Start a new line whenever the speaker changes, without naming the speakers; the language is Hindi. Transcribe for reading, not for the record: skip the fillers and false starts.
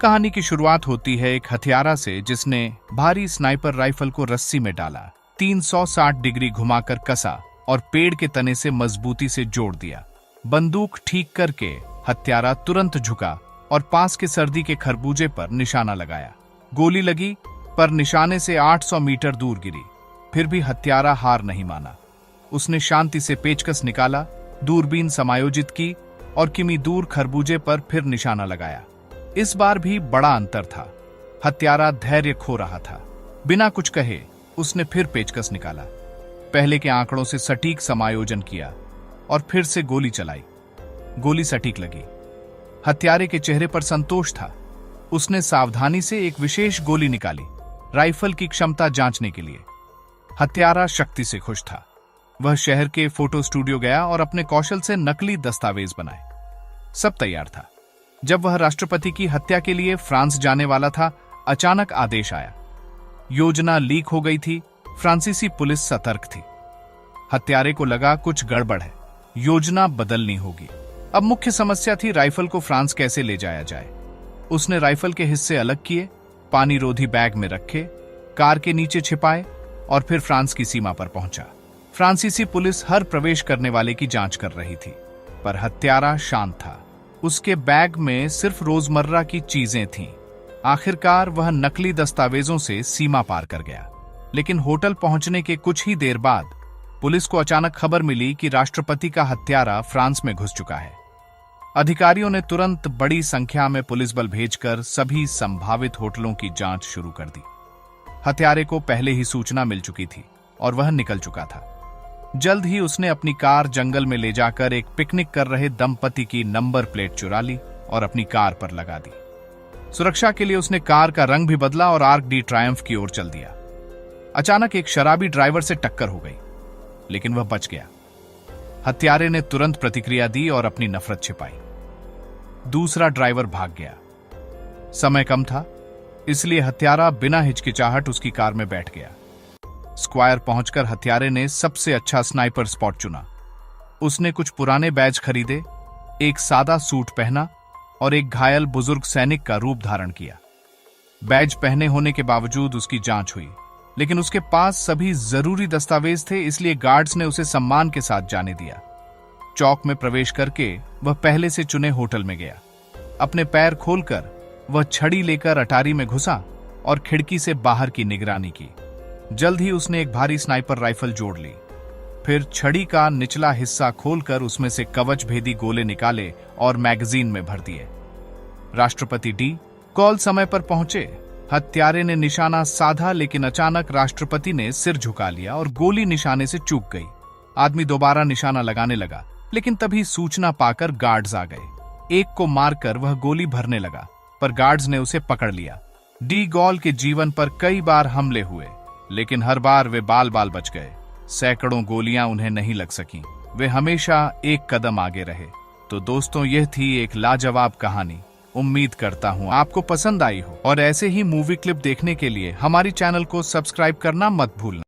कहानी की शुरुआत होती है एक हथियारा से जिसने भारी स्नाइपर राइफल को रस्सी में डाला, 360 डिग्री घुमाकर कसा और पेड़ के तने से मजबूती से जोड़ दिया। बंदूक ठीक करके हत्यारा तुरंत झुका और पास के सर्दी के खरबूजे पर निशाना लगाया। गोली लगी पर निशाने से 800 मीटर दूर गिरी। फिर भी हत्यारा हार नहीं माना। उसने शांति से पेचकस निकाला, दूरबीन समायोजित की और किमी दूर खरबूजे पर फिर निशाना लगाया। इस बार भी बड़ा अंतर था। हत्यारा धैर्य खो रहा था। बिना कुछ कहे उसने फिर पेचकस निकाला, पहले के आंकड़ों से सटीक समायोजन किया और फिर से गोली चलाई। गोली सटीक लगी। हत्यारे के चेहरे पर संतोष था। उसने सावधानी से एक विशेष गोली निकाली, राइफल की क्षमता जांचने के लिए। हत्यारा शक्ति से खुश था। वह शहर के फोटो स्टूडियो गया और अपने कौशल से नकली दस्तावेज बनाए। सब तैयार था। जब वह राष्ट्रपति की हत्या के लिए फ्रांस जाने वाला था, अचानक आदेश आया। योजना लीक हो गई थी। फ्रांसीसी पुलिस सतर्क थी। हत्यारे को लगा कुछ गड़बड़ है, योजना बदलनी होगी। अब मुख्य समस्या थी राइफल को फ्रांस कैसे ले जाया जाए। उसने राइफल के हिस्से अलग किए, पानी रोधी बैग में रखे, कार के नीचे छिपाए और फिर फ्रांस की सीमा पर पहुंचा। फ्रांसीसी पुलिस हर प्रवेश करने वाले की जांच कर रही थी, पर हत्यारा शांत था। उसके बैग में सिर्फ रोजमर्रा की चीजें थीं। आखिरकार वह नकली दस्तावेजों से सीमा पार कर गया। लेकिन होटल पहुंचने के कुछ ही देर बाद पुलिस को अचानक खबर मिली कि राष्ट्रपति का हत्यारा फ्रांस में घुस चुका है। अधिकारियों ने तुरंत बड़ी संख्या में पुलिस बल भेजकर सभी संभावित होटलों की जांच शुरू कर दी। हत्यारे को पहले ही सूचना मिल चुकी थी और वह निकल चुका था। जल्द ही उसने अपनी कार जंगल में ले जाकर एक पिकनिक कर रहे दंपति की नंबर प्लेट चुरा ली और अपनी कार पर लगा दी। सुरक्षा के लिए उसने कार का रंग भी बदला और आर्क डी ट्रायम्फ की ओर चल दिया। अचानक एक शराबी ड्राइवर से टक्कर हो गई, लेकिन वह बच गया। हत्यारे ने तुरंत प्रतिक्रिया दी और अपनी नफरत छिपाई। दूसरा ड्राइवर भाग गया। समय कम था, इसलिए हत्यारा बिना हिचकिचाहट उसकी कार में बैठ गया। स्क्वायर पहुंचकर हत्यारे ने सबसे अच्छा स्नाइपर स्पॉट चुना। उसने कुछ पुराने बैज खरीदे, एक सादा सूट पहना और एक घायल बुजुर्ग सैनिक का रूप धारण किया। बैज पहने होने के बावजूद उसकी जांच हुई, लेकिन उसके पास सभी जरूरी दस्तावेज थे, इसलिए गार्ड्स ने उसे सम्मान के साथ जाने दिया। चौक में प्रवेश करके वह पहले से चुने होटल में गया। अपने पैर खोलकर वह छड़ी लेकर अटारी में घुसा और खिड़की से बाहर की निगरानी की। जल्द ही उसने एक भारी स्नाइपर राइफल जोड़ ली। फिर छड़ी का निचला हिस्सा खोलकर उसमें से कवच भेदी गोले निकाले और मैगजीन में भर दिए। राष्ट्रपति डी कॉल समय पर पहुंचे। हत्यारे ने निशाना साधा, लेकिन अचानक राष्ट्रपति ने सिर झुका लिया और गोली निशाने से चूक गई। आदमी दोबारा निशाना लगाने लगा, लेकिन तभी सूचना पाकर गार्ड्स आ गए। एक को मारकर वह गोली भरने लगा, पर गार्ड्स ने उसे पकड़ लिया। डी गॉल के जीवन पर कई बार हमले हुए, लेकिन हर बार वे बाल बाल बच गए। सैकड़ों गोलियां उन्हें नहीं लग सकीं। वे हमेशा एक कदम आगे रहे। तो दोस्तों, यह थी एक लाजवाब कहानी। उम्मीद करता हूं आपको पसंद आई हो और ऐसे ही मूवी क्लिप देखने के लिए हमारी चैनल को सब्सक्राइब करना मत भूलना।